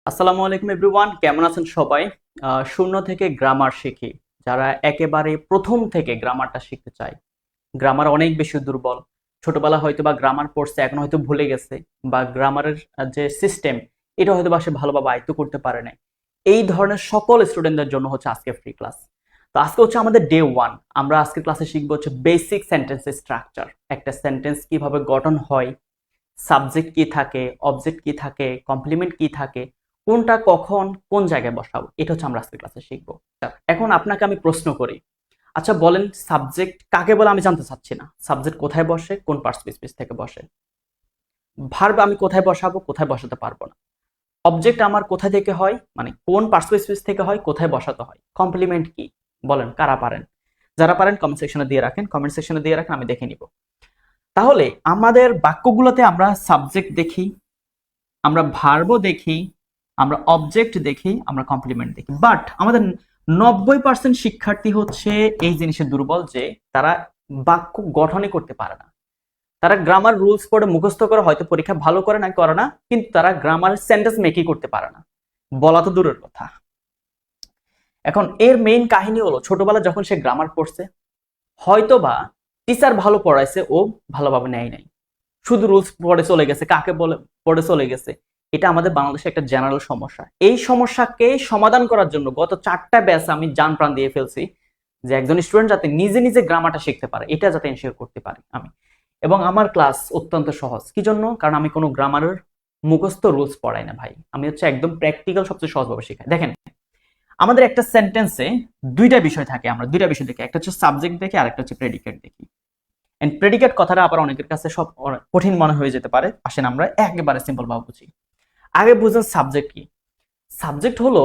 আসসালামু আলাইকুম এভরিওয়ান, কেমন আছেন সবাই? শূন্য থেকে গ্রামার শিখি। যারা একেবারে প্রথম থেকে গ্রামারটা শিখতে চায়, গ্রামার অনেক বেশি দুর্বল, ছোটবেলা হয়তো বা গ্রামার পড়ছে এখন হয়তো ভুলে গেছে, বা গ্রামারের যে সিস্টেম এটা হয়তো বা সে ভালোভাবে আয়ত্ত করতে পারে না, এই ধরনের সকল স্টুডেন্টদের জন্য হচ্ছে আজকে ফ্রি ক্লাস। তো আজকে হচ্ছে আমাদের ডে 1। আমরা আজকের ক্লাসে শিখবো হচ্ছে বেসিক সেন্টেন্সের স্ট্রাকচার, একটা সেন্টেন্স কিভাবে গঠন হয়, সাবজেক্ট কি থাকে, অবজেক্ট কি থাকে, কমপ্লিমেন্ট কি থাকে, কোনটা কখন কোন জায়গায় বসাবো, এটা হচ্ছে আমরা আজকের ক্লাসে শিখবো। এখন আপনাকে আমি প্রশ্ন করি, আচ্ছা বলেন সাবজেক্ট কাকে বলে? আমি জানতে চাচ্ছি না সাবজেক্ট কোথায় বসে, কোন পার্সপেক্টিভ থেকে বসে। ভার্ব আমি কোথায় বসাবো, কোথায় বসাতে পারবো না। অবজেক্ট আমার কোথা থেকে হয়, মানে কোন পার্সপেক্টিভ থেকে হয়, কোথায় বসাতে হয়। কমপ্লিমেন্ট কি বলেন, কারা পারেন? যারা পারেন কমেন্ট সেকশনে দিয়ে রাখেন, কমেন্ট সেকশনে দিয়ে রাখেন, আমি দেখে নিব। তাহলে আমাদের বাক্যগুলোতে আমরা সাবজেক্ট দেখি, আমরা ভার্বও দেখি, আমরা অবজেক্ট দেখি, আমরা কমপ্লিমেন্ট দেখি, বাট আমাদের 90% শিক্ষার্থী হচ্ছে এই জিনিসে দুর্বল যে তারা বাক্য গঠনই করতে পারে না। তারা গ্রামার রুলস পড়ে মুখস্থ করে, হয়তো পরীক্ষা ভালো করে না করে না, কিন্তু তারা গ্রামার সেন্টেন্স মেকই করতে পারে না, বলা তো দূরের কথা। এখন এর মেইন কাহিনী হলো, ছোটবেলা যখন সে গ্রামার পড়ছে, হয়তোবা টিচার ভালো পড়াইছে, ও ভালোভাবে নেয় নাই, শুধু রুলস পড়ে চলে গেছে, কাকে বলে পড়ে চলে গেছে। এটা আমাদের বাংলাদেশে একটা জেনারেল সমস্যা। এই সমস্যাকে সমাধান করার জন্য গত 4টা ব্যাচ আমি জান প্রাণ দিয়ে ফেলছি, যে একজন স্টুডেন্ট যাতে নিজে নিজে গ্রামারটা শিখতে পারে, এটা যাতে এনশিওর করতে পারি আমি। এবং আমার ক্লাস অত্যন্ত সহজ, কি জন্য? কারণ আমি কোনো গ্রামারের মুখস্থ রুলস পড়াই না ভাই, আমি হচ্ছে একদম প্র্যাকটিক্যাল সবচেয়ে সহজভাবে শেখাই। দেখেন, আমাদের একটা সেন্টেন্সে দুইটা বিষয় থাকে, আমরা দুইটা বিষয় দেখি, একটা হচ্ছে সাবজেক্ট দেখি আর একটা হচ্ছে প্রেডিকেট দেখি। এন্ড প্রেডিকেট কথাটা আবার অনেকের কাছে সব কঠিন মনে হয়ে যেতে পারে, আসেন আমরা একেবারে সিম্পল ভাবে বুঝি। আগে বুঝেন সাবজেক্ট কি। সাবজেক্ট হলো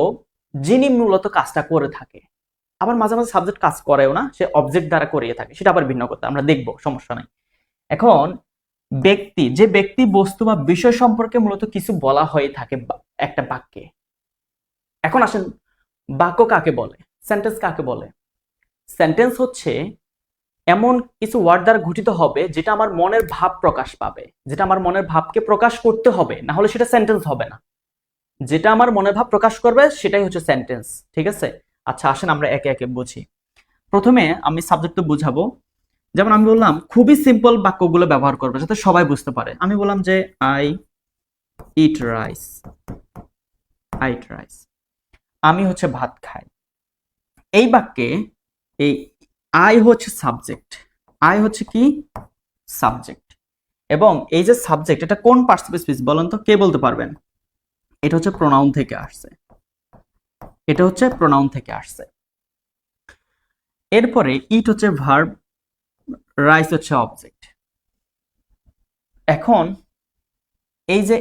যিনি মূলত কাজটা করে থাকে, আবার মাঝে মাঝে সাবজেক্ট কাজ করেও না, সে অবজেক্ট দ্বারা করিয়ে থাকে, সেটা আবার ভিন্ন কথা, আমরা দেখবো, সমস্যা নাই। এখন ব্যক্তি, যে ব্যক্তি বস্তু বা বিষয় সম্পর্কে মূলত কিছু বলা হয়ে থাকে একটা বাক্যে। এখন আসেন, বাক্য কাকে বলে, সেন্টেন্স কাকে বলে? সেন্টেন্স হচ্ছে এমন কিছু ওয়ার্ড দ্বারা গঠিত হবে যেটা আমার মনের ভাব প্রকাশ পাবে, যেটা আমার মনের ভাবকে প্রকাশ করতে হবে, না হলে সেটা সেন্টেন্স হবে না। যেটা আমার মনের ভাব প্রকাশ করবে সেটাই হচ্ছে সেন্টেন্স, ঠিক আছে? আচ্ছা আসেন আমরা একে একে বুঝি। প্রথমে আমি সাবজেক্ট তো বুঝাবো। যেমন আমি বললাম খুবই সিম্পল বাক্যগুলো ব্যবহার করবে যাতে সবাই বুঝতে পারে। আমি বললাম যে I eat rice, I eat rice, আমি হচ্ছে ভাত খাই। এই বাক্যে এই আই হচ্ছে সাবজেক্ট, আই হচ্ছে কি সাবজেক্ট, এবং এই যে সাবজেক্ট এটা কোন পার্সপেক্টিভ বলেন তো, কে বলতে পারবেন? এটা হচ্ছে প্রোনাউন থেকে আসছে, এটা হচ্ছে প্রোনাউন থেকে আসছে। এরপরে ইট হচ্ছে ভার্ব, রাইস হচ্ছে অবজেক্ট। এখন এই যে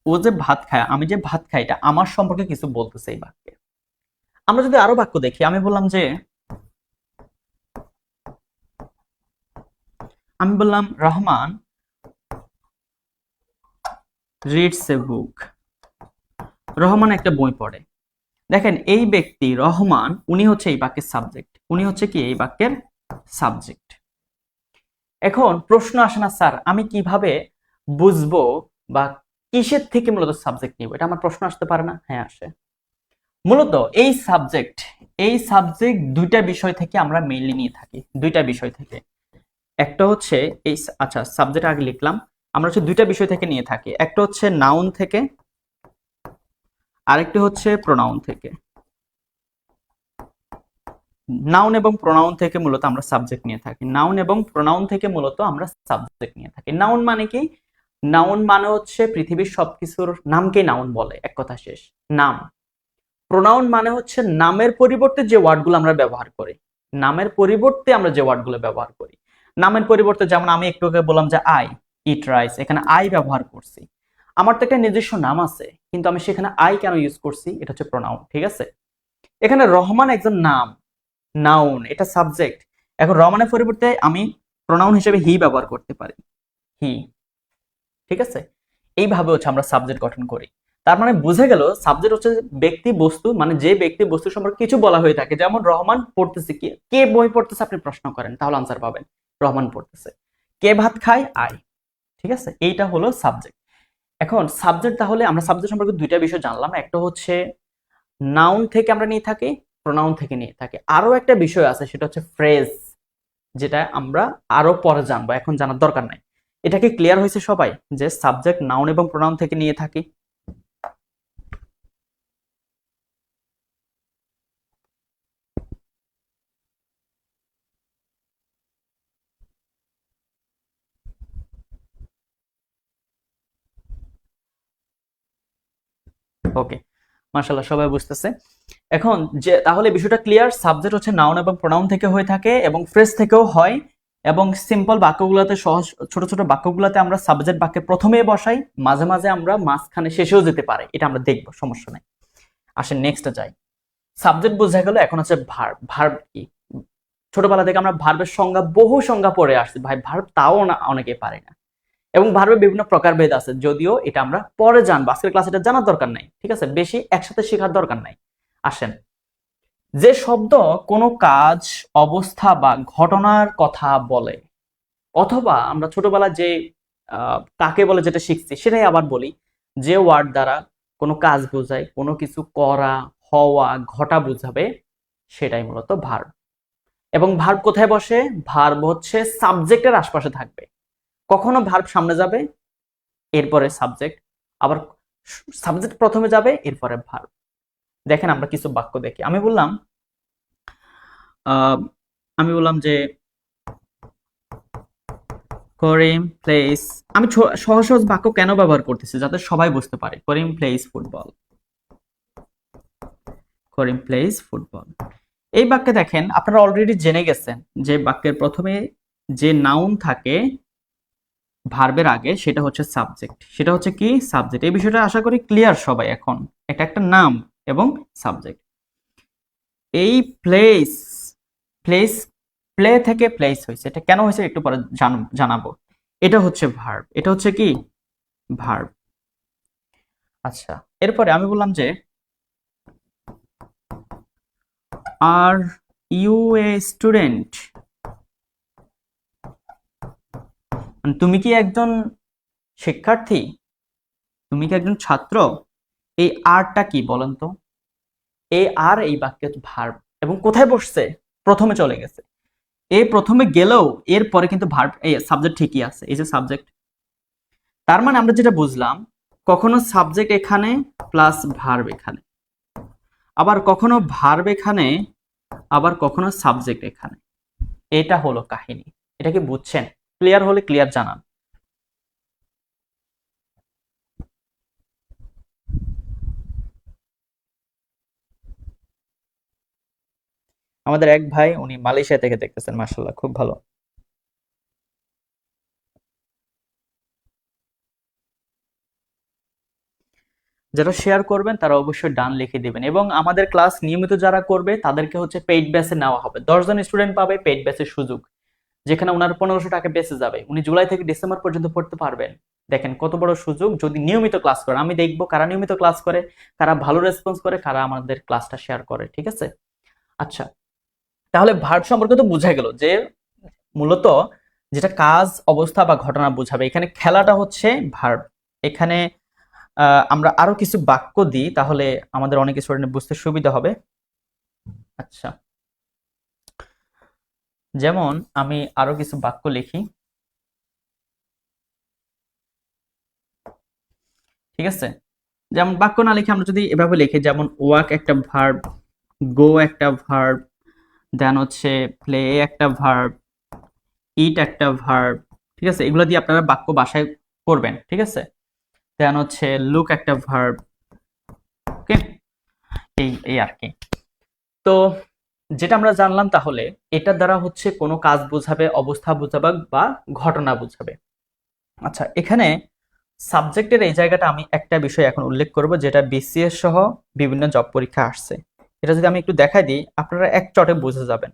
ও যে ভাত খায়, আমি যে ভাত খাই, এটা আমার সম্পর্কে কিছু বলতেছে এই বাক্যে। আমরা যদি আরো বাক্য দেখি, আমি বললাম যে আমি বললাম রহমান রিডস এ বুক, রহমান একটা বই পড়ে। দেখেন এই ব্যক্তি রহমান, উনি হচ্ছে এই বাক্যের সাবজেক্ট, উনি হচ্ছে কি এই বাক্যের সাবজেক্ট। এখন প্রশ্ন আসে না স্যার আমি কিভাবে বুঝবো বা কিসের থেকে মূলত সাবজেক্ট নিব, এটা আমার প্রশ্ন আসতে পারে না? হ্যাঁ আসে। মূলত এই সাবজেক্ট দুইটা বিষয় থেকে আমরা মেইনলি নিয়ে থাকি, দুইটা বিষয় থেকে। একটা হচ্ছে এই, আচ্ছা সাবজেক্ট আগে লিখলাম, আমরা হচ্ছে দুইটা বিষয় থেকে নিয়ে থাকি, একটা হচ্ছে নাউন থেকে, আরেকটা হচ্ছে প্রোনাউন থেকে। নাউন এবং প্রোনাউন থেকে মূলত আমরা সাবজেক্ট নিয়ে থাকি, নাউন এবং প্রোনাউন থেকে মূলত আমরা সাবজেক্ট নিয়ে থাকি। নাউন মানে কি? নাউন মানে হচ্ছে পৃথিবীর সবকিছুর নামকে নাউন বলে, এক কথা শেষ, নাম। প্রোনাউন মানে হচ্ছে নামের পরিবর্তে যে ওয়ার্ডগুলো আমরা ব্যবহার করি, নামের পরিবর্তে আমরা যে ওয়ার্ডগুলো ব্যবহার করি, নামের পরিবর্তে, যেমন আমি একটু আগে বললাম যে আই ইট রাইস, এখানে আই ব্যবহার করছি। আমার তো একটা নিজস্ব নাম আছে, কিন্তু আমি সেখানে আই কেন ইউজ করছি? এটা হচ্ছে প্রোনাউন, ঠিক আছে? এখানে রহমান একজন নাম, নাউন, এটা সাবজেক্ট। এখন রহমানের পরিবর্তে আমি প্রোনাউন হিসেবে হি ব্যবহার করতে পারি, হি, ঠিক আছে? এইভাবে হচ্ছে আমরা সাবজেক্ট গঠন করি। তার মানে বুঝে গেল সাবজেক্ট হচ্ছে ব্যক্তি বস্তু, মানে যে ব্যক্তি বস্তু সম্পর্কে কিছু বলা হয়ে থাকে। যেমন রহমান পড়তেছে, কি কে বই পড়তেছে আপনি প্রশ্ন করেন, তাহলে আনসার পাবেন রহমান পড়তেছে। কে ভাত খায়? আই, ঠিক আছে? এইটা হলো সাবজেক্ট। এখন সাবজেক্ট, তাহলে আমরা সাবজেক্ট সম্পর্কে দুইটা বিষয় জানলাম, একটা হচ্ছে নাউন থেকে আমরা নিয়ে থাকি, প্রোনাউন থেকে নিয়ে থাকি। আরো একটা বিষয় আছে, সেটা হচ্ছে ফ্রেজ, যেটা আমরা আরো পরে জানবো, এখন জানার দরকার নাই। এটা কি ক্লিয়ার হয়েছে সবাই, যে সাবজেক্ট নাউন এবং প্রোনাউন থেকে নিয়ে থাকি? ওকে, মাশাআল্লাহ, সবাই বুঝতেছে। এখন যে তাহলে বিষয়টা ক্লিয়ার, সাবজেক্ট হচ্ছে নাউন এবং প্রোনাউন থেকে হয়ে থাকে এবং ফ্রেজ থেকেও হয়। এবং সিম্পল বাক্যগুলোতে, সহজ ছোট ছোট বাক্যগুলোতে আমরা সাবজেক্ট বাক্যের প্রথমে বসাই, মাঝে মাঝে আমরা মাঝখানে শেষেও যেতে পারে, এটা আমরা দেখবো, সমস্যা নাই। আসেন নেক্সটে যাই। সাবজেক্ট বোঝা গেল, এখন হচ্ছে ভার্ব। ভার্ব কি? ছোটবেলা থেকে আমরা ভার্বের সংজ্ঞা, বহু সংজ্ঞা পড়ে আসছি ভাই, ভার্ব তাও না অনেকে পারে না। এবং ভার্বের বিভিন্ন প্রকারভেদ আছে, যদিও এটা আমরা পরে জানবো, আজকের ক্লাসে এটা জানার দরকার নাই, ঠিক আছে, বেশি একসাথে শেখার দরকার নাই। আসেন, যে শব্দ কোনো কাজ, অবস্থা বা ঘটনার কথা বলে, অথবা আমরা ছোটবেলায় যে কাকে বলে যেটা শিখছি সেটাই আবার বলি, যে ওয়ার্ড দ্বারা কোনো কাজ বোঝায়, কোনো কিছু করা, হওয়া, ঘটা বোঝাবে, সেটাই মূলত ভার্ব। এবং ভার্ব কোথায় বসে? ভার্ব হচ্ছে সাবজেক্টের আশপাশে থাকবে। কখনো ভার্ব সামনে যাবে, এরপরে সাবজেক্ট, আবার সাবজেক্ট প্রথমে যাবে, এরপরে ভার্ব। দেখেন আমরা কিছু বাক্য দেখি। আহ, আমি বললাম যে করিম প্লেস, আমি সহজ সহজ বাক্য কেন ব্যবহার করতেছি, যাতে সবাই বুঝতে পারে। করিম প্লেস ফুটবল, করিম প্লেস ফুটবল। এই বাক্যে দেখেন, আপনারা অলরেডি জেনে গেছেন যে বাক্যের প্রথমে যে নাউন থাকে ভার্বের আগে, সেটা হচ্ছে সাবজেক্ট। সেটা হচ্ছে কি? সাবজেক্ট। এই বিষয়টা আশা করি ক্লিয়ার সবাই এখন। এটা একটা নাম এবং সাবজেক্ট। এই প্লেস, প্লেস, প্লে থেকে প্লেস হয়েছে, এটা কেন হয়েছে একটু পরে জানাবো। এটা হচ্ছে ভার্ব, এটা হচ্ছে কি? ভার্ব। আচ্ছা, এরপরে আমি বললাম যে আর ইউ এ স্টুডেন্ট, তুমি কি একজন শিক্ষার্থী, তুমি কি একজন ছাত্র? এই আরটা কি বলেন তো? এই আর এই বাক্যে ভার্ব, এবং কোথায় বসছে? প্রথমে চলে গেছে। এই প্রথমে গেলেও এরপরে কিন্তু ভার্ব, এই সাবজেক্ট ঠিকই আছে, এই যে সাবজেক্ট। তার মানে আমরা যেটা বুঝলাম, কখনো সাবজেক্ট এখানে প্লাস ভার্ব এখানে, আবার কখনো ভার্ব এখানে, আবার কখনো সাবজেক্ট এখানে। এটা হলো কাহিনী। এটা কি বুঝছেন? ক্লিয়ার হলে ক্লিয়ার জানান। আমাদের এক ভাই, উনি মালয়েশিয়া থেকে দেখতেছেন, মাশাআল্লাহ, খুব ভালো। যারা শেয়ার করবেন তারা অবশ্যই ডান লিখে দিবেন, এবং আমাদের ক্লাস নিয়মিত যারা করবে তাদেরকে হচ্ছে পেইড ব্যাচে নেওয়া হবে। 10 জন স্টুডেন্ট পাবে পেইড ব্যাচের সুযোগ, যেখানে ওনার 1500 টাকা বেঁচে যাবে। উনি জুলাই থেকে ডিসেম্বর পর্যন্ত পড়তে পারবেন। দেখেন কত বড় সুযোগ, যদি নিয়মিত ক্লাস করেন। আমি দেখবো কারা নিয়মিত ক্লাস করে, কারা ভালো রেসপন্স করে, কারা আমাদের ক্লাসটা শেয়ার করে, ঠিক আছে? আচ্ছা, তাহলে ভার্ব সম্পর্কে তো বোঝা গেল যে মূলত যেটা কাজ, অবস্থা বা ঘটনা বোঝাবে। এখানে খেলাটা হচ্ছে ভার্ব। এখানে আমরা আরো কিছু বাক্য দিই, তাহলে আমাদের অনেক স্টুডেন্ট বুঝতে সুবিধা হবে। আচ্ছা, যেমন আমি আরো কিছু বাক্য লিখি, ঠিক আছে? যেমন বাক্য না লিখে আমরা যদি এভাবে লিখি, যেমন ওয়াক একটা ভার্ব, গো একটা ভার্ব, দেন হচ্ছে প্লে একটা ভার্ব, ইট একটা ভার্ব, ঠিক আছে? এগুলো দিয়ে আপনারা বাক্য বাসায় করবেন, ঠিক আছে? দেন হচ্ছে লুক একটা ভার্ব। ওকে, এই এই আর কি। তো যেটা আমরা জানলাম, তাহলে এটার দ্বারা হচ্ছে কোনো কাজ বোঝাবে, অবস্থা বোঝাবে বা ঘটনা বোঝাবে। আচ্ছা, এখানে সাবজেক্টের এই জায়গাটা আমি একটা বিষয় এখন উল্লেখ করব, যেটা বিসিএস সহ বিভিন্ন জব পরীক্ষা আসছে। এটা যদি আমি একটু দেখাই দিই, আপনারা এক চটে বুঝে যাবেন।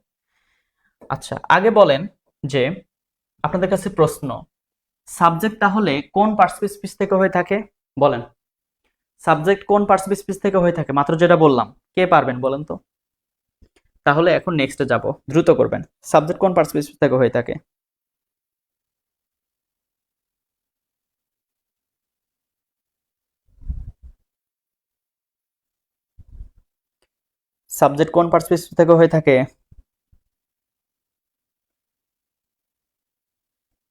আচ্ছা, আগে বলেন যে আপনাদের কাছে প্রশ্ন, সাবজেক্ট তাহলে কোন পার্টিসিপেন্ট স্পিচ থেকে হয়ে থাকে? বলেন, সাবজেক্ট কোন পার্টিসিপেন্ট স্পিচ থেকে হয়ে থাকে? মাত্র যেটা বললাম, কে পারবেন বলেন তো? তাহলে এখন নেক্সটে যাব, দ্রুত করবেন। সাবজেক্ট কোন পার্টিসিপেন্ট স্পিচ থেকে হয়ে থাকে? সাবজেক্ট কোন পার্সপেক্টিভ থেকে হয়ে থাকে?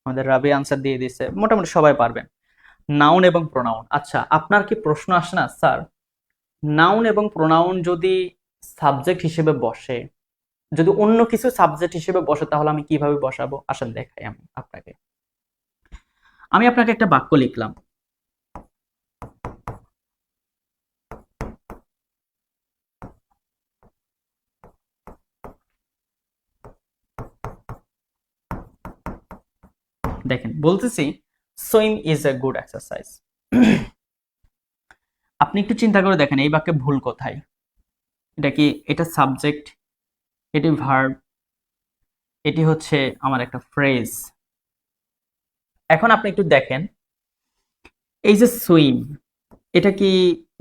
আমাদের রাবি আনসার দিয়ে দিছে, মোটামুটি সবাই পারবেন। নাউন এবং প্রোনাউন। আচ্ছা, আপনার কি প্রশ্ন আসে না স্যার, নাউন এবং প্রোনাউন যদি সাবজেক্ট হিসেবে বসে, যদি অন্য কিছু সাবজেক্ট হিসেবে বসে, তাহলে আমি কিভাবে বসাবো? আসেন দেখাই আমি আপনাকে। আমি আপনাকে একটা বাক্য লিখলাম, দেখেন বলতেছি swim is a good exercise. আপনি একটু চিন্তা করে দেখেন এই বাক্যে ভুল কোথায়? এটা কি, এটা সাবজেক্ট, এটি ভার্ব, এটি হচ্ছে আমার একটা ফ্রেজ। এখন আপনি একটু দেখেন এই যে সুইম, এটা কি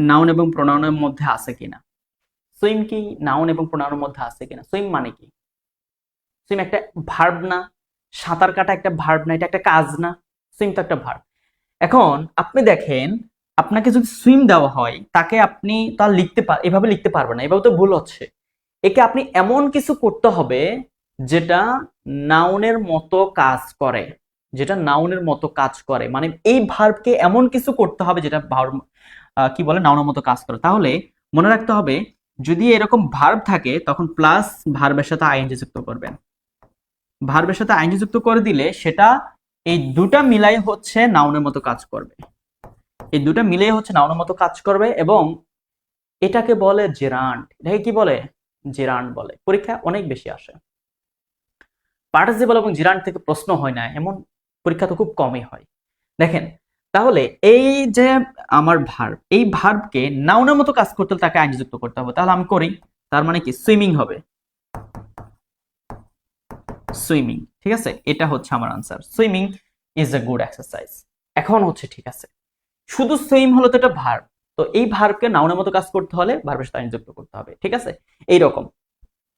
নাউন এবং প্রোনাউনের মধ্যে আছে কিনা? সুইম কি নাউন এবং প্রোনাউনের মধ্যে আছে কিনা? সুইম মানে কি? সুইম একটা ভার্ব না? সাঁতার কাটা একটা ভার্ব না? এটা একটা কাজ না? সুইম তো একটা ভার্ব। এখন আপনি দেখেন, আপনাকে যদি সুইম দেওয়া হয়, তাকে আপনি তার এভাবে লিখতে পারবেন না, এভাবে তো ভুল হচ্ছে। একে আপনি এমন কিছু করতে হবে যেটা নাউনের মতো কাজ করে, যেটা নাউনের মতো কাজ করে, মানে এই ভার্বকে এমন কিছু করতে হবে যেটা ভার্ব কি বলে, নাউনের মতো কাজ করে। তাহলে মনে রাখতে হবে, যদি এরকম ভার্ব থাকে তখন প্লাস ভার্বের সাথে আইএনজি যুক্ত করবেন। ভার্বের সাথে আইএনজি যুক্ত করে দিলে সেটা এই দুটা মিলাই হচ্ছে নাউনের মতো কাজ করবে। এই দুটা মিলাই হচ্ছে নাউনের মতো কাজ করবে, এবং এটাকে বলে জেরান্ড। এটাকে কি বলে? জেরান্ড বলে। পরীক্ষা অনেক বেশি আসে। পার্টিসিপল এবং জেরান্ড থেকে প্রশ্ন হয় না এমন পরীক্ষা তো খুব কমই হয়। দেখেন, তাহলে এই যে আমার ভার্ব, এই ভার্বকে নাউনের মতো কাজ করতে হলে তাকে আইনজি যুক্ত করতে হবে। তাহলে আমি করি, তার মানে কি সুইমিং হবে, সুইমিং। ঠিক আছে, এটা হচ্ছে আমার answer. Swimming is a good exercise. এখন হচ্ছে ঠিক আছে, শুধু সুইম হলো তো এটা ভার্ব, তো এই ভার্বকে নাউনের মতো কাজ করতে হলে ভার্বের সাথে যুক্ত করতে হবে। ঠিক আছে, এইরকম।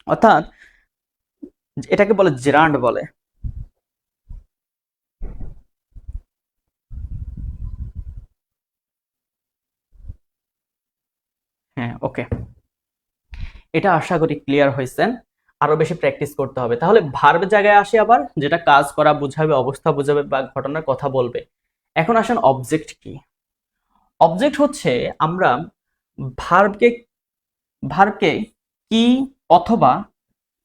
অর্থাৎ এটাকে বলে জেরান্ড বলে। হ্যাঁ, ওকে, এটা আশা করি ক্লিয়ার হয়েছেন। আরো বেশি প্র্যাকটিস করতে হবে। তাহলে ভার্ব জায়গায় আসে আবার, যেটা কাজ করা বোঝাবে, অবস্থা বোঝাবে বা ঘটনার কথা বলবে। এখন আসেন অবজেক্ট কি? অবজেক্ট হচ্ছে আমরা ভার্বকে ভার্বকে কি অথবা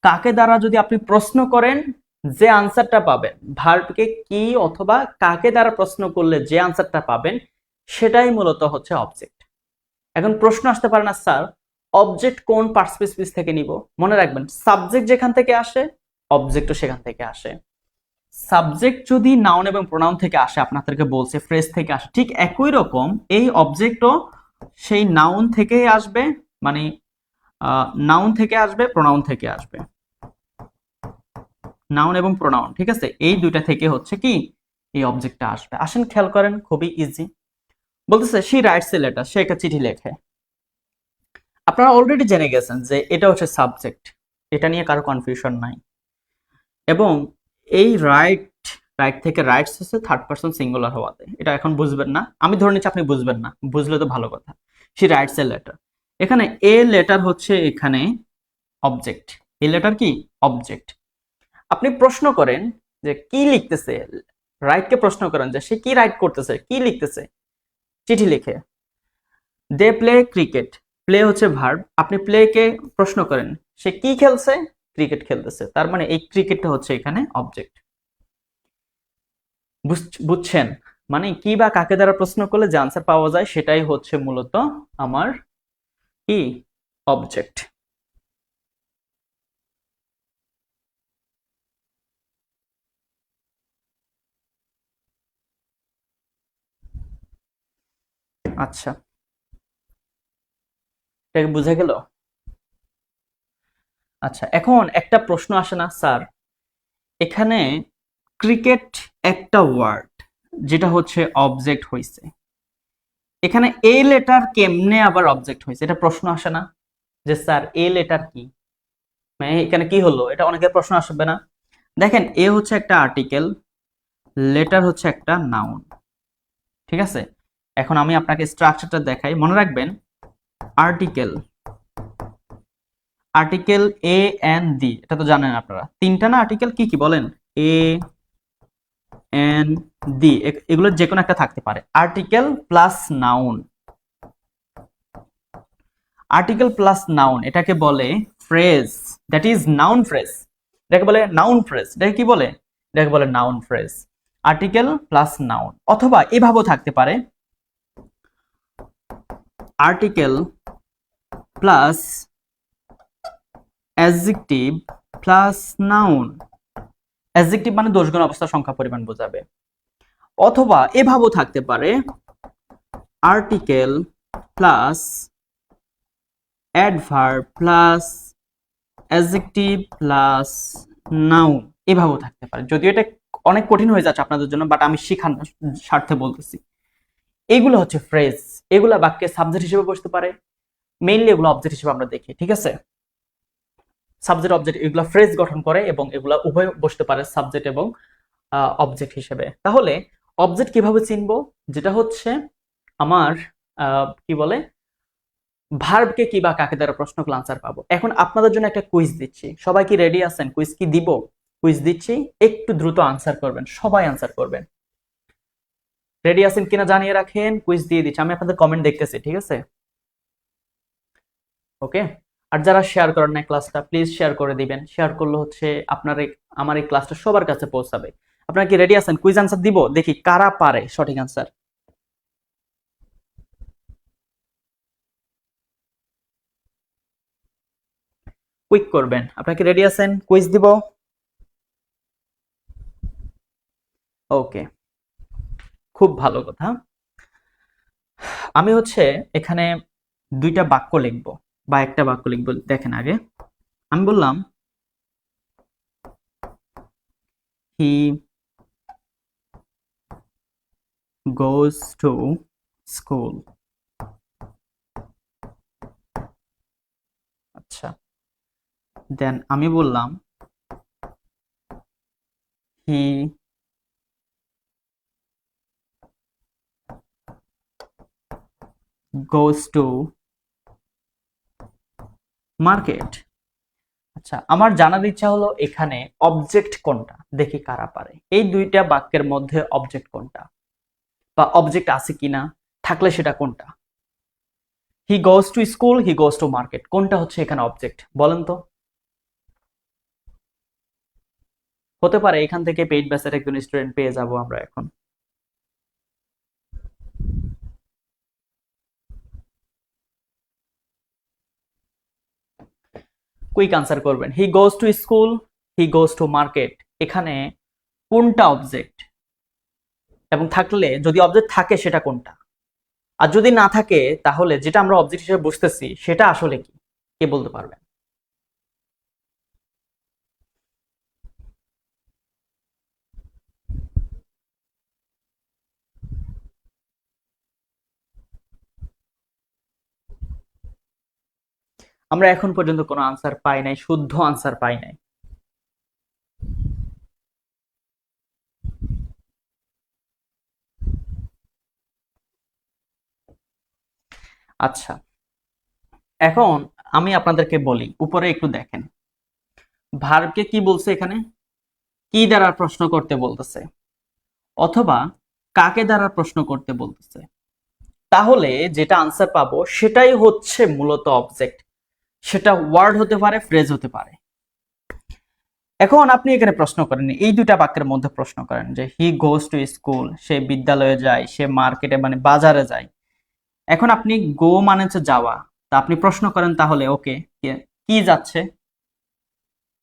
কাকে দ্বারা যদি আপনি প্রশ্ন করেন, যে আনসারটা পাবেন, ভার্বকে কি অথবা কাকে দ্বারা প্রশ্ন করলে যে আনসারটা পাবেন, সেটাই মূলত হচ্ছে অবজেক্ট। এখন প্রশ্ন আসতে পারে না স্যার, অবজেক্ট কোন পার্সপেক্টিভ থেকে নিব? মনে রাখবেন, সাবজেক্ট যেখান থেকে আসে, অবজেক্টও সেখান থেকে আসে। সাবজেক্ট যদি নাউন এবং প্রোনাউন থেকে আসে, আপনাদেরকে বলছে ফ্রেজ থেকে আসে, ঠিক একই রকম এই অবজেক্টও সেই নাউন থেকেই আসবে, মানে নাউন থেকে আসবে, প্রোনাউন থেকে আসবে। নাউন এবং প্রোনাউন, ঠিক আছে, এই দুইটা থেকে হচ্ছে কি এই অবজেক্টটা আসবে। আসেন খেয়াল করেন, খুবই ইজি। বলতেছে শি রাইটস এ লেটার, সে একটা চিঠি লেখে। আপনারা অলরেডি জেনে গেছেন যে এটা হচ্ছে সাবজেক্ট, এটা নিয়ে কারো কনফিউশন নাই। এবং এই রাইট, রাইট থেকে রাইটস হচ্ছে থার্ড পারসন সিঙ্গুলার হওয়াতে, এটা এখন বুঝবেন না, আমি ধরে নিচ্ছি আপনি বুঝবেন না, বুঝলে তো ভালো কথা। শি রাইটস এ লেটার, এখানে এ লেটার হচ্ছে এখানে অবজেক্ট, এই লেটার কি অবজেক্ট। আপনি প্রশ্ন করেন যে কি লিখতেছে, রাইটকে প্রশ্ন করেন যে সে কি রাইট করতেছে, কি লিখতেছে, চিঠি লিখে। দে প্লে ক্রিকেট, প্লে হচ্ছে ভার্ব, আপনি প্লে কে প্রশ্ন করেন সে কি খেলছে, ক্রিকেট খেলতেছে, তার মানে এই ক্রিকেটটা হচ্ছে এখানে অবজেক্ট। বুঝছেন? মানে কি বা কাকে দ্বারা প্রশ্ন করলে যে আনসার পাওয়া যায়, সেটাই হচ্ছে মূলত আমার কি অবজেক্ট। আচ্ছা, এটা বুঝে গেল? আচ্ছা, এখন একটা প্রশ্ন আসে না স্যার, এখানে ক্রিকেট একটা ওয়ার্ড যেটা হচ্ছে অবজেক্ট হয়েছে, এখানে এ লেটার কেমনে আবার অবজেক্ট হয়েছে, এটা প্রশ্ন আসে না যে স্যার এ লেটার কি, মানে এখানে কি হলো, এটা অনেকের প্রশ্ন আসবে না? দেখেন, এ হচ্ছে একটা আর্টিকেল, লেটার হচ্ছে একটা নাউন। ঠিক আছে, এখন আমি আপনাকে স্ট্রাকচারটা দেখাই, মনে রাখবেন article, article A N D, এটা তো জানেন আপনারা, তিনটা না আর্টিকেল, কি কি বলেন? এ এন ডি, এগুলোর যে কোনো একটা থাকতে পারে। Article plus noun, article plus noun এটাকে বলে phrase, that is noun phrase. এটাকে বলে নাউন ফ্রেজ। এটাকে কি বলে? এটাকে বলে noun phrase. Article plus noun, অথবা এভাবেও থাকতে পারে article plus adjective plus noun. Adjective মানে দোষগুণ অবস্থা সংখ্যা পরিমাণ বোঝাবে। অথবা এভাবেও থাকতে পারে article plus adverb plus adjective plus noun, এভাবেও থাকতে পারে। যদিও এটা অনেক কঠিন হয়ে যাচ্ছে আপনাদের জন্য, বাট আমি শেখানোর স্বার্থে বলতেছি। এগুলো হচ্ছে ফ্রেজ, এগুলা বাক্যে সাবজেক্ট হিসেবে বসতে পারে, মেইনলি এগুলো অবজেক্ট হিসেবে আমরা দেখি, ঠিক আছে? সাবজেক্ট অবজেক্ট এগুলো ফ্রেজ গঠন করে এবং এগুলা উভয় বসতে পারে সাবজেক্ট এবং অবজেক্ট হিসেবে। তাহলে অবজেক্ট কিভাবে চিনবো? যেটা হচ্ছে আমার কি বলে, ভার্বকে কি বা কাকে দ্বারা প্রশ্ন করলে আনসার পাবো। এখন আপনাদের জন্য একটা কুইজ দিচ্ছি, সবাই কি রেডি আছেন? কুইজ কি দিব? কুইজ দিচ্ছি, একটু দ্রুত আনসার করবেন, সবাই আনসার করবেন। রেডি আছেন কিনা জানিয়ে রাখেন, কুইজ দিয়ে দিচ্ছি, আমি আপনাদের কমেন্ট দেখতেছি, ঠিক আছে? ওকে। আর যারা শেয়ার করেন না ক্লাসটা, প্লিজ শেয়ার করে দিবেন। শেয়ার করলে হচ্ছে আপনার আমার এই ক্লাসটা সবার কাছে পৌঁছাবে। আপনারা কি রেডি আছেন? কুইজ আনসার দিব, দেখি কারা পারে সঠিক আনসার। কুইক করবেন। আপনারা কি রেডি আছেন? কুইজ দিব। ওকে, খুব ভালো কথা। আমি হচ্ছে এখানে দুইটা বাক্য লিখবো বা একটা বাক্য লিখবো। দেখেন, আগে আমি বললাম হি goes to school। আচ্ছা, দেন আমি বললাম হি goes to market। আচ্ছা, আমার জানার ইচ্ছা হলো এখানে অবজেক্ট কোনটা, দেখি কারা পারে। এই দুইটা বাক্যের মধ্যে অবজেক্ট কোনটা, বা অবজেক্ট আছে কিনা, থাকলে সেটা কোনটা? He goes to school, he goes to market, কোনটা হচ্ছে এখানে অবজেক্ট বলেন তো? হতে পারে এখান থেকে পেইড ব্যাচের একজন স্টুডেন্ট পেয়ে যাব আমরা এখন। কুইক আনসার করবেন। He goes to school, he goes to market, এখানে কোনটা অবজেক্ট, এবং থাকলে যদি অবজেক্ট থাকে সেটা কোনটা, আর যদি না থাকে তাহলে যেটা আমরা অবজেক্ট হিসেবে বুঝতেছি সেটা আসলে কি, কে বলতে পারবেন? আমরা এখন পর্যন্ত কোনো আনসার পাই নাই, শুদ্ধ আনসার পাই নাই। আচ্ছা, এখন আমি আপনাদেরকে বলি, উপরে একটু দেখেন, ভার্বকে কি বলছে এখানে, কি দ্বারা প্রশ্ন করতে বলতেছে, অথবা কাকে দ্বারা প্রশ্ন করতে বলতেছে। তাহলে যেটা আনসার পাবো সেটাই হচ্ছে মূলত অবজেক্ট। সেটা ওয়ার্ড হতে পারে, ফ্রেজ হতে পারে। এখন আপনি এখানে প্রশ্ন করেন, এই দুইটা বাক্যের মধ্যে প্রশ্ন করেন যে হি গোজ টু স্কুল, সে বিদ্যালয়ে যায়, সে মার্কেটে মানে বাজারে যায়। এখন আপনি গো মানে হচ্ছে যাওয়া, তা আপনি প্রশ্ন করেন তাহলে ওকে কি যাচ্ছে,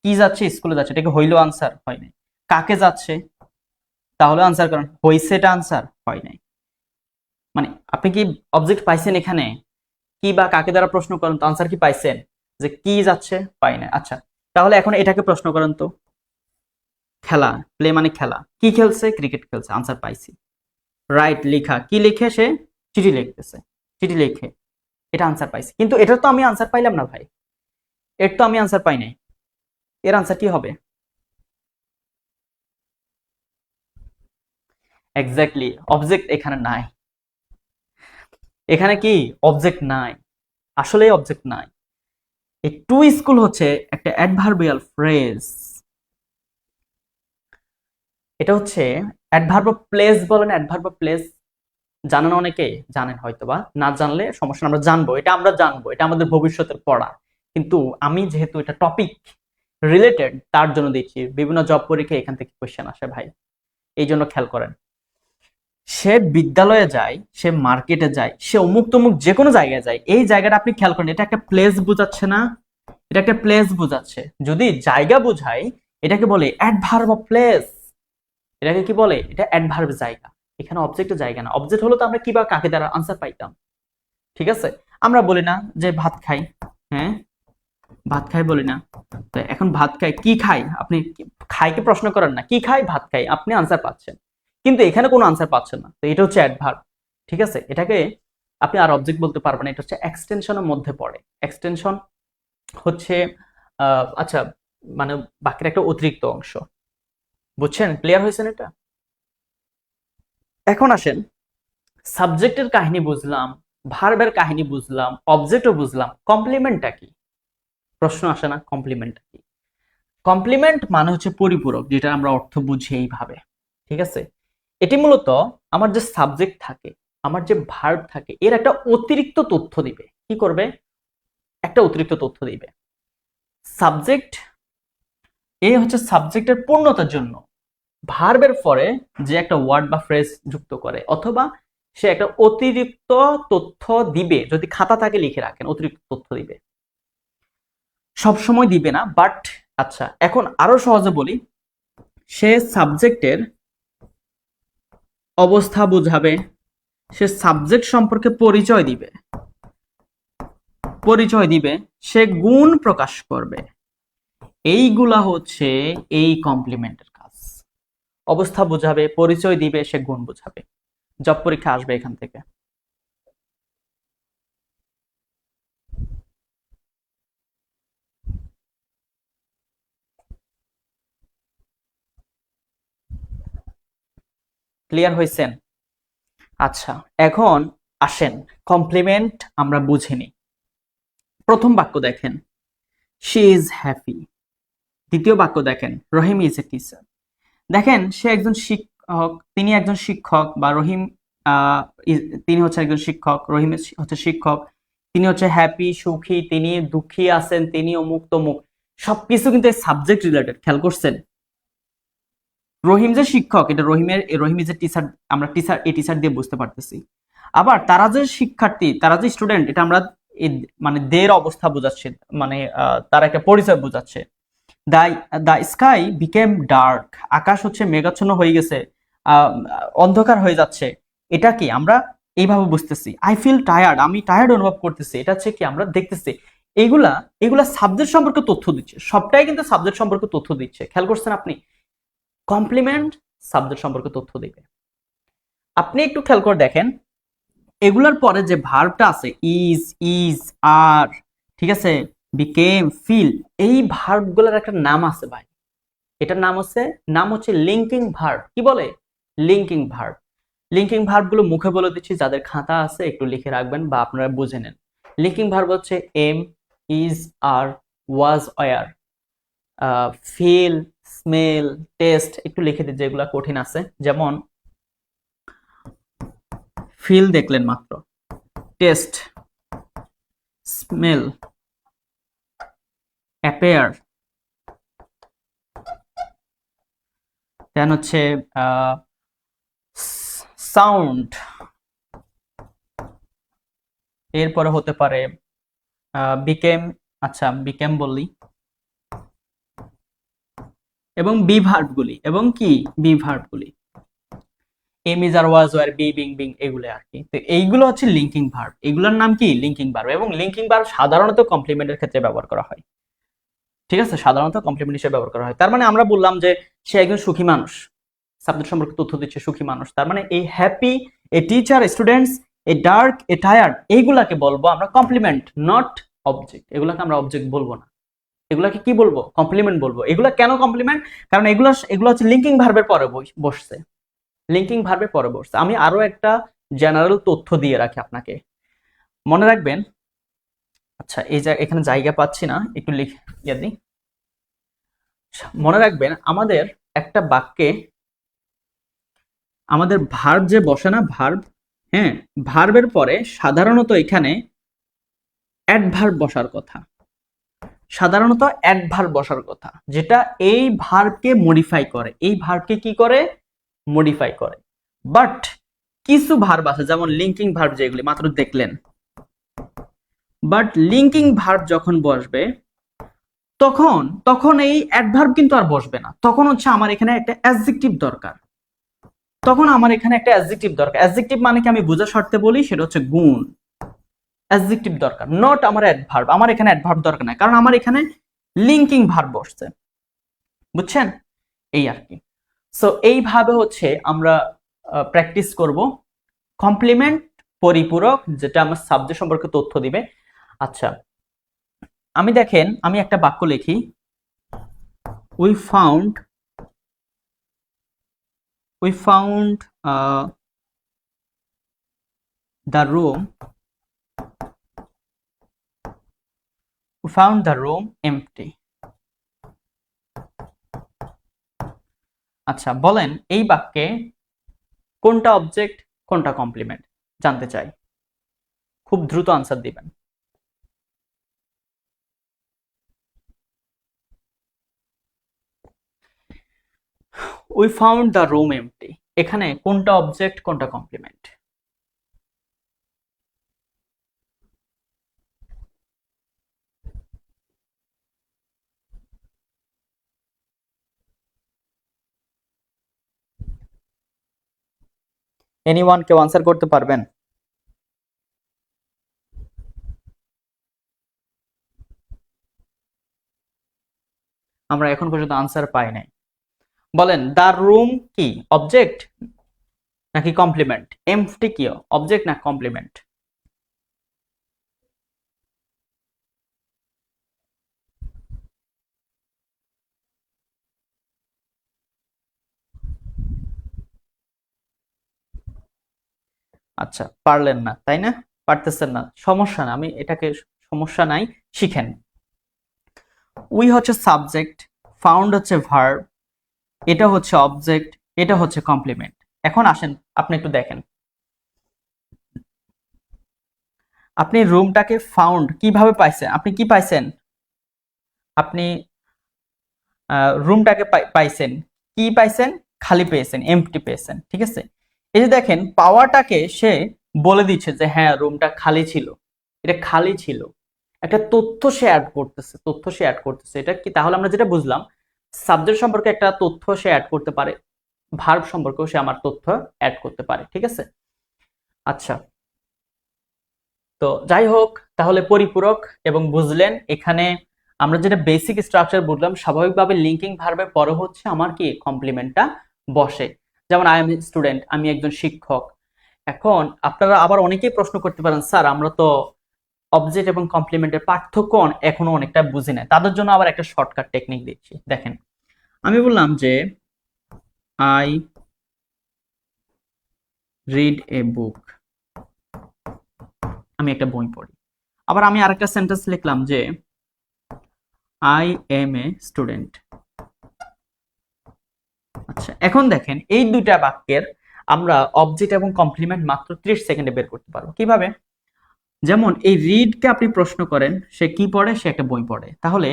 কি যাচ্ছে, স্কুলে যাচ্ছে, এটা কি হইলো আনসার? হয় নাই। কাকে যাচ্ছে, তাহলে আনসার করেন, হইছে, এটা আনসার হয় নাই। মানে আপনি কি অবজেক্ট পাইছেন এখানে? কি বা কাকে দ্বারা প্রশ্ন করেন তো আনসার কি পাইছেন? যে কি যাচ্ছে, পাই না। আচ্ছা, তাহলে এখন এটাকে প্রশ্ন করেন তো, খেলা, প্লে মানে খেলা, কি খেলছে? ক্রিকেট খেলছে, আনসার পাইছি। রাইট, লেখা, কি লিখে? সে চিঠি লিখতেছে, চিঠি লিখে, এটা আনসার পাইছি। কিন্তু এটার তো আমি আনসার পাইলাম না ভাই, এর তো আমি আনসার পাই নাই। এর আনসার কি হবে? এক্স্যাক্টলি, অবজেক্ট এখানে নাই। এখানে কি অবজেক্ট নাই, আসলে অবজেক্ট নাই। এই টু স্কুল হচ্ছে একটা অ্যাডভার্বিয়াল ফ্রেজ। এটা হচ্ছে অ্যাডভার্ব প্লেস, বলেন অ্যাডভার্ব প্লেস জানেন অনেকে, জানেন হয়তোবা, না জানলে সমস্যা, আমরা জানবো, আমরা জানবো, এটা আমাদের ভবিষ্যতের পড়া। কিন্তু আমি যেহেতু এটা টপিক রিলেটেড তার জন্য দিচ্ছি, বিভিন্ন জব পরীক্ষায় এখান থেকে কোশ্চেন আসে ভাই, এই জন্য খেয়াল করেন। সে বিদ্যালয়ে যায়, সে মার্কেটে যায়, সে অমুক তমুক যে কোনো জায়গায় যায়, এই জায়গাটা আপনি খেয়াল করেন, এটা একটা প্লেস বোঝাচ্ছে না? এটা একটা প্লেস বোঝাচ্ছে। যদি জায়গা বোঝায় এটাকে বলে অ্যাডভার্ব অফ প্লেস। এটাকে কি বলে? এটা অ্যাডভার্ব জায়গা। এখানে অবজেক্টের জায়গা না। অবজেক্ট হলো তো আমরা কি বা কাকে দ্বারা আনসার পাইতাম। ঠিক আছে, আমরা বলি না যে ভাত খাই, হ্যাঁ ভাত খাই বলি না? তো এখন ভাত খাই, কি খাই? আপনি খাইকে প্রশ্ন করেন না, কি খাই? ভাত খাই, আপনি আনসার পাচ্ছেন। কিন্তু এখানে কোনো আনসার পাচ্ছেন না, তো এটা হচ্ছে অ্যাডভার্ব। ঠিক আছে, এটাকে আপনি আর অবজেক্ট বলতে পারবেন না, এটা হচ্ছে এক্সটেনশনের মধ্যে পড়ে। এক্সটেনশন হচ্ছে আচ্ছা, মানে বাকির একটা অতিরিক্ত অংশ। বুঝছেন? ক্লিয়ার হয়েছেন এটা? এখন আসেন, সাবজেক্টের কাহিনী বুঝলাম, ভার্বের কাহিনী বুঝলাম, অবজেক্টও বুঝলাম, কমপ্লিমেন্টটা কি? প্রশ্ন আসে না, কমপ্লিমেন্টটা কি? কমপ্লিমেন্ট মানে হচ্ছে পরিপূরক, যেটা আমরা অর্থ বুঝি এইভাবে। ঠিক আছে, এটি মূলত আমার যে সাবজেক্ট থাকে, আমার যে ভার্ব থাকে, এর একটা অতিরিক্ত তথ্য দিবে। কি করবে? একটা অতিরিক্ত তথ্য দিবে। সাবজেক্ট, এ হচ্ছে সাবজেক্টের পূর্ণতার জন্য ভার্বের পরে যে একটা ওয়ার্ড বা ফ্রেজ যুক্ত করে, অথবা সে একটা অতিরিক্ত তথ্য দিবে। যদি খাতা থাকে লিখে রাখেন, অতিরিক্ত তথ্য দিবে, সব সময় দিবে না, বাট আচ্ছা এখন আরো সহজে বলি, সে সাবজেক্টের অবস্থা বুঝাবে, সে সাবজেক্ট সম্পর্কে পরিচয় দিবে, সে গুণ প্রকাশ করবে। এইগুলা হচ্ছে এই কমপ্লিমেন্টের কাজ। অবস্থা বুঝাবে, পরিচয় দিবে, সে গুণ বুঝাবে। জব পরীক্ষা আসবে এখান থেকে। ক্লিয়ার হয়েছেন? আচ্ছা, এখন আসেন, কমপ্লিমেন্ট আমরা বুঝিনি। প্রথম বাক্য দেখেন, শি ইজ হ্যাপি। দ্বিতীয় বাক্য দেখেন, রহিম ইজ এ টিচার। দেখেন, সে একজন শিক্ষক, তিনি একজন শিক্ষক, বা রহিম তিনি হচ্ছে একজন শিক্ষক, রহিম হচ্ছে শিক্ষক, তিনি হচ্ছে হ্যাপি, সুখী, তিনি দুঃখী আছেন, তিনি অমুক তমুক, সবকিছু কিন্তু সাবজেক্ট রিলেটেড। খেয়াল করছেন? রহিম যে শিক্ষক, এটা রহিম ইজ এ টিচার, আমরা টিচার, এই টিচার দিয়ে বুঝতে পারতেছি। আবার তারা যে শিক্ষার্থী, তারা যে স্টুডেন্ট, এটা আমরা মানে দের অবস্থা বোঝাচ্ছে, মানে তার একটা পরিচয় বোঝাচ্ছে। দ্য স্কাই বিকেম ডার্ক, আকাশ হচ্ছে মেঘাচ্ছন্ন হয়ে গেছে, অন্ধকার হয়ে যাচ্ছে। এটা কি আমরা এইভাবে বুঝতেছি। আই ফিল টায়ার্ড, আমি টায়ার্ড অনুভব করতেছি, এটা হচ্ছে কি আমরা দেখতেছি। এগুলা এগুলা সাবজেক্ট সম্পর্কে তথ্য দিচ্ছে, সবটাই কিন্তু সাবজেক্ট সম্পর্কে তথ্য দিচ্ছে। খেয়াল করছেন আপনি? কমপ্লিমেন্ট সাবজেক্ট সম্পর্কে তথ্য দিবে। আপনি একটু খেয়াল করে দেখেন, এগুলার পরে যে ভার্বটা আছে, ইজ আর, ঠিক আছে, বিকেম, ফিল, এই ভার্বগুলোর একটা নাম আছে ভাই। এটার নাম হচ্ছে লিঙ্কিং ভার্ব। কি বলে? Linking verb. লিঙ্কিং ভার্বগুলো মুখে বলে দিচ্ছি, যাদের খাতা আছে একটু লিখে রাখবেন বা আপনারা বুঝে নেন। লিঙ্কিং ভার্ব হচ্ছে am, is, are, was, were, feel, smell, taste. একটু লিখে দিই যেগুলো কঠিন আছে, যেমন ফিল দেখলেন মাত্র, টেস্ট, স্মেল, অ্যাপেয়ার, দেন হচ্ছে সাউন্ড, এরপরে হতে পারে বিকেম, আচ্ছা বিকেম বললি, এবং বি ভার্বগুলি, এবং কি বি ভার্বগুলি, am is are was were be being being, এগুলো আর কি। তো এইগুলো হচ্ছে লিঙ্কিং ভার্ব, এগুলোর নাম কি? Linking verb. এবং লিঙ্কিং ভার্ব সাধারণত কমপ্লিমেন্টের ক্ষেত্রে ব্যবহার করা হয়। ঠিক আছে, সাধারণত কমপ্লিমেন্ট হিসেবে ব্যবহার করা হয়। তার মানে আমরা বললাম যে সে একজন সুখী মানুষ, সাবজেক্ট সম্পর্কে তথ্য দিচ্ছে সুখী মানুষ। তার মানে এই happy, a teacher, students, a dark, a tired, এইগুলাকে বলবো আমরা কমপ্লিমেন্ট, নট অবজেক্ট। এগুলাকে আমরা অবজেক্ট বলবো না, এগুলাকে কি বলবো? কমপ্লিমেন্ট বলবো। এগুলা কেন কমপ্লিমেন্ট? কারণ এগুলো হচ্ছে লিঙ্কিং ভার্বের পরে বসছে, লিঙ্কিং ভার্বের পরে বসছে। আমি আরো একটা জেনারেল তথ্য দিয়ে রাখি আপনাকে, মনে রাখবেন, আচ্ছা, এই যে এখানে জায়গা পাচ্ছি না, একটু লিখে দিই। মনে রাখবেন আমাদের একটা বাক্যে আমাদের ভার্ব যে বসে না, ভার্ব, হ্যাঁ, ভার্বের পরে সাধারণত এখানে অ্যাডভার্ব বসার কথা, সাধারণত অ্যাডভার্ব বসার কথা, যেটা এই ভার্বকে মডিফাই করে, এই ভার্বকে কি করে, মডিফাই করে। বাট কিছু ভার্ব আছে যেমন লিঙ্কিং ভার্ব যেগুলি মাত্র দেখলেন, বাট লিঙ্কিং ভার্ব যখন বসবে তখন তখন এই অ্যাডভার্ব কিন্তু আর বসবে না, তখন হচ্ছে আমার এখানে একটা অ্যাডজেক্টিভ দরকার, তখন আমার এখানে একটা অ্যাডজেক্টিভ দরকার। অ্যাডজেক্টিভ মানে কি, আমি বোঝার স্বার্থে বলি, সেটা হচ্ছে গুণ। অ্যাডজেক্টিভ দরকার, নট আমার অ্যাডভার্ব। আমার এখানে অ্যাডভার্ব দরকার নাই, কারণ আমার এখানে লিঙ্কিং ভার্ব বসছে, বুঝছেন, এই আর কি। সো এইভাবে হচ্ছে আমরা প্র্যাকটিস করব কমপ্লিমেন্ট, পরিপূরক, যেটা আমার সাবজেক্ট সম্পর্কে তথ্য দিবে। আচ্ছা, আমি দেখেন, আমি একটা বাক্য লিখি, we found the room empty. আচ্ছা, বলেন এই বাক্যে কোনটা অবজেক্ট কোনটা কমপ্লিমেন্ট, জানতে চাই, খুব দ্রুত আনসার দিবেন। We found the room empty, এখানে কোনটা অবজেক্ট কোনটা কমপ্লিমেন্ট? এনিওয়ান, কেউ আনসার করতে পারবেন? আমরা এখন পর্যন্ত আনসার পাই নাই। বলেন, দ্য রুম কি অবজেক্ট নাকি কমপ্লিমেন্ট? এমটি কি অবজেক্ট না কমপ্লিমেন্ট? আচ্ছা, পারলেন না তাই না, পারতেছেন না, সমস্যা না, আমি এটাকে সমস্যা নাই, শিখেন। উই হচ্ছে সাবজেক্ট, ফাউন্ড হচ্ছে ভার্ব, এটা হচ্ছে অবজেক্ট, এটা হচ্ছে কমপ্লিমেন্ট। এখন আসেন, আপনি একটু দেখেন, আপনি রুমটাকে ফাউন্ড কিভাবে পাইছেন? আপনি কি পাইছেন? আপনি রুমটাকে পাইছেন, কি পাইছেন? খালি পেয়েছেন, এমপ্টি পেয়েছেন, ঠিক আছে। এই যে দেখেন, পাওয়াটাকে সে বলে দিচ্ছে যে হ্যাঁ রুমটা খালি ছিল, এটা খালি ছিল, একটা তথ্য সে অ্যাড করতেছে, তথ্য সে অ্যাড করতেছে, এটা কি? তাহলে আমরা যেটা বুঝলাম, সাবজেক্ট সম্পর্কে একটা তথ্য সে অ্যাড করতে পারে, ভার্ব সম্পর্কেও সে আমার তথ্য অ্যাড করতে পারে, ঠিক আছে। আচ্ছা, তো যাই হোক, তাহলে পরিপূরক এবং বুঝলেন, এখানে আমরা যেটা বেসিক স্ট্রাকচার বুঝলাম, স্বাভাবিকভাবে লিঙ্কিং ভার্বের পরে হচ্ছে আমার কি কমপ্লিমেন্টটা বসে। যেমন আই এম স্টুডেন্ট, আমি একজন শিক্ষক। এখন আপনারা আবার অনেকেই প্রশ্ন করতে পারেন, স্যার আমরা তো অবজেক্ট এবং কমপ্লিমেন্টের পার্থক্য এখনো অনেকটা বুঝি না, তাদের জন্য আবার একটা শর্টকাট টেকনিক দিচ্ছি। দেখেন, আমি বললাম যে আই রিড এ বুক, আমি একটা বই পড়ি। আবার আমি আরেকটা সেন্টেন্স লিখলাম যে আই এম এ স্টুডেন্ট। আচ্ছা, এখন দেখেন এই দুইটা বাক্যের আমরা অবজেক্ট এবং কমপ্লিমেন্ট মাত্র 30 সেকেন্ডে বের করতে পারবো। কিভাবে? যেমন এই রিডকে আপনি প্রশ্ন করেন, সে কি পড়ে? সে একটা বই পড়ে। তাহলে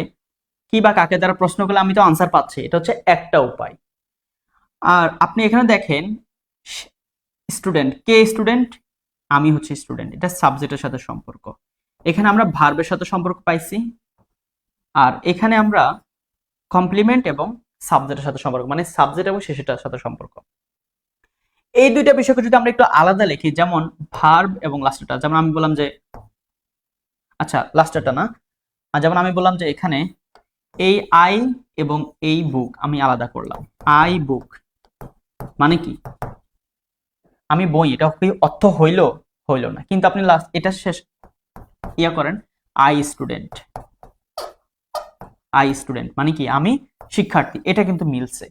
কি বা কাকে দ্বারা প্রশ্ন করলে আমি তো আনসার পাচ্ছি, এটা হচ্ছে একটা উপায়। আর আপনি এখানে দেখেন, স্টুডেন্ট, কে স্টুডেন্ট? আমি হচ্ছে স্টুডেন্ট, এটা সাবজেক্টের সাথে সম্পর্ক। এখানে আমরা ভার্বের সাথে সম্পর্ক পাইছি, আর এখানে আমরা কমপ্লিমেন্ট এবং সাবজেক্টের সাথে সম্পর্ক, মানে সাবজেক্ট এবং শেষেরটার সাথে সম্পর্ক। এই দুইটা বিষয়কে যদি আমরা একটু আলাদা লিখি, যেমন ভার্ব এবং লাস্টেরটা, যেমন আমি বললাম যে, আচ্ছা লাস্টেরটা না, যেমন আমি বললাম যে এখানে এই আই এবং এই বুক আমি আলাদা করলাম। আই বুক মানে কি? আমি বই, এটা কি অর্থ হইল? হইল না, কিন্তু আপনি লাস্ট এটা শেষ ইয়া করেন, আই স্টুডেন্ট। আই স্টুডেন্ট মানে কি? আমি শিক্ষার্থী, এটা কিন্তু মিলছে।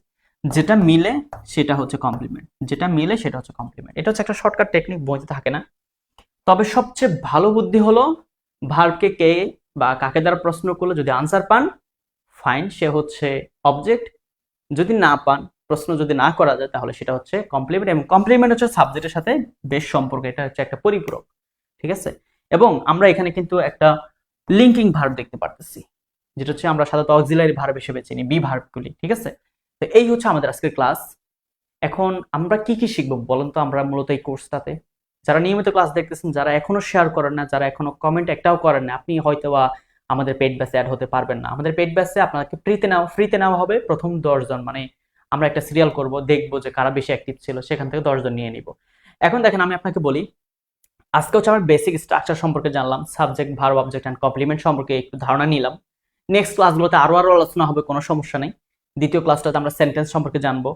যেটা মিলে সেটা হচ্ছে কমপ্লিমেন্ট, যেটা মিলে সেটা হচ্ছে কমপ্লিমেন্ট। এটা হচ্ছে একটা শর্টকাট টেকনিক, বইতে থাকে না। তবে সবচেয়ে ভালো বুদ্ধি হলো ভার্বকে কে বা কাকে দ্বারা প্রশ্ন করলে যদি আনসার পান, ফাইন, সে হচ্ছে অবজেক্ট। যদি না পান, প্রশ্ন যদি না করা যায়, তাহলে সেটা হচ্ছে কমপ্লিমেন্ট, এবং কমপ্লিমেন্ট হচ্ছে সাবজেক্টের সাথে বেশ সম্পর্ক, এটা হচ্ছে একটা পরিপূরক। ঠিক আছে? এবং আমরা এখানে কিন্তু একটা লিঙ্কিং ভার্ব দেখতে পারতেছি, যেটা হচ্ছে আমরা সাধারণত অক্সিলারি ভার্ব হিসেবে চিনি, বি ভার্বগুলি। ঠিক আছে? তো এই হচ্ছে আমাদের আজকের ক্লাস। এখন আমরা কি কি শিখবো বলেন তো আমরা মূলত এই কোর্সটাতে? যারা নিয়মিত ক্লাস দেখতেছেন, যারা এখনো শেয়ার করেন না, যারা এখনো কমেন্ট একটাও করেন না, আপনি হয়তোবা আমাদের পেইড ব্যাচে অ্যাড হতে পারবেন না। আমাদের পেইড ব্যাচে আপনাকে ফ্রিতে নেওয়া হবে প্রথম 10 জন, মানে আমরা একটা সিরিয়াল করব, দেখবো যে কারা বেশি অ্যাক্টিভ ছিল, সেখান থেকে 10 জন নিয়ে নিব। এখন দেখেন, আমি আপনাকে বলি, আজকে হচ্ছে আমরা বেসিক স্ট্রাকচার সম্পর্কে জানলাম, subject, verb, object and complement সম্পর্কে একটু ধারণা নিলাম। নেক্সট ক্লাসগুলোতে আরো আলোচনা হবে, কোনো সমস্যা নেই। দ্বিতীয় ক্লাসটাতে আমরা সেন্টেন্স সম্পর্কে জানবো,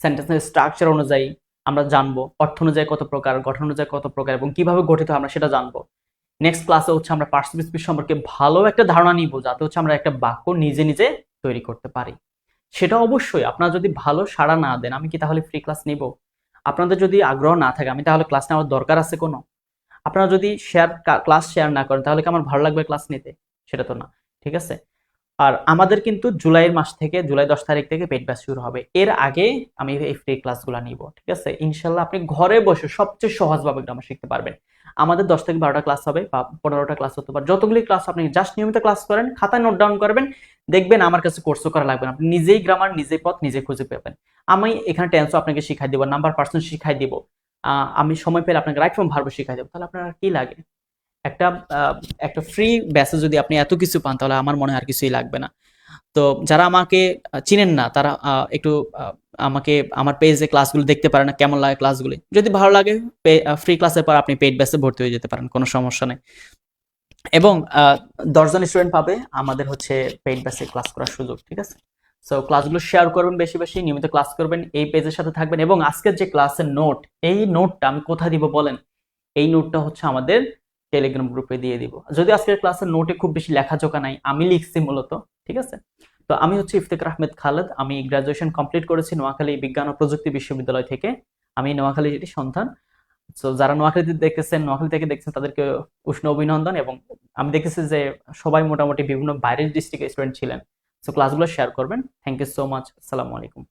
সেন্টেন্সের স্ট্রাকচার অনুযায়ী আমরা জানবো, অর্থ অনুযায়ী কত প্রকার, গঠন অনুযায়ী কত প্রকার, এবং কিভাবে গঠিত হয় আমরা সেটা জানবো। নেক্সট ক্লাসে হচ্ছে আমরা পার্সিভ স্পিচ সম্পর্কে ভালো একটা ধারণা নিব, যাতে হচ্ছে আমরা একটা বাক্য নিজে নিজে তৈরি করতে পারি। সেটা অবশ্যই আপনারা যদি ভালো সাড়া না দেন, আমি কি তাহলে ফ্রি ক্লাস নিব? আপনাদের যদি আগ্রহ না থাকে, আমি তাহলে ক্লাস নেওয়ার দরকার আছে কোনো? আপনারা যদি ক্লাস শেয়ার না করেন, তাহলে কি আমার ভালো লাগবে ক্লাস নিতে? সেটা তো না। ঠিক আছে? আর আমাদের কিন্তু জুলাই মাস থেকে, জুলাই 10 তারিখ থেকে পেইড ব্যাচ শুরু হবে। এর আগে আমি এই ফ্রি ক্লাসগুলো নিব। ঠিক আছে? ইনশাল্লাহ আপনি ঘরে বসে সবচেয়ে সহজভাবে গ্রামার শিখতে পারবেন। আমাদের 10 থেকে 12টা ক্লাস হবে, বা 15টা ক্লাস হতে পারে, যতগুলি ক্লাস আপনি জাস্ট নিয়মিত ক্লাস করেন, খাতায় নোট ডাউন করবেন, দেখবেন আমার কাছে কোর্সও করা লাগবে না, আপনি নিজেই গ্রামার, নিজেই পথ নিজে খুঁজে পাবেন। আমি এখানে টেন্সও আপনাকে শিখাই দিব, নাম্বার পার্সন শিখাই দিব, আমি সময় পেলে আপনাকে রাইট ফ্রম ভার্ব শিখাই দেবো। তাহলে আপনার আর কি লাগে? একটা একটা ফ্রি ব্যাচে যদি আপনি এত কিছু পান, তাহলে আমার মনে হয় আর কিছুই লাগবে না। তো যারা আমাকে চিনেন না, তারা একটু আমাকে আমার পেজে ক্লাসগুলো দেখতে পারেন, না কেমন লাগে ক্লাসগুলি। যদি ভালো লাগে, ফ্রি ক্লাসের পর আপনি পেইড ব্যাচে ভর্তি হয়ে যেতে পারেন, কোনো সমস্যা নেই। এবং 10 জন স্টুডেন্ট পাবে আমাদের হচ্ছে পেইড ব্যাচে ক্লাস করার সুযোগ। ঠিক আছে? সো ক্লাসগুলো শেয়ার করবেন, বেশি বেশি নিয়মিত ক্লাস করবেন, এই পেজের সাথে থাকবেন। এবং আজকের যে ক্লাসের নোট, এই নোটটা আমি কোথায় দিব বলেন? এই নোটটা হচ্ছে আমাদের টেলিগ্রাম গ্রুপে দিয়ে দিব। যদি আজকের ক্লাসের নোটে খুব বেশি লেখাজোকা নাই, আমি লিখছি মূলত। ঠিক আছে? তো আমি হচ্ছে ইফতেখার আহমেদ খালেদ, আমি গ্রাজুয়েশন কমপ্লিট করেছি নোয়াখালী বিজ্ঞান ও প্রযুক্তি বিশ্ববিদ্যালয় থেকে। আমি নোয়াখালীর সন্তান। সো যারা নোয়াখালীতে দেখতেছেন, নোয়াখালী থেকে দেখছেন, তাদেরকে উষ্ণ অভিনন্দন। এবং আমি দেখতেছি যে সবাই মোটামুটি বিভিন্ন বাইরের ডিস্ট্রিক্টের স্টুডেন্ট ছিলেন। সো ক্লাসগুলো শেয়ার করবেন। Thank you so much. আসসালামু আলাইকুম।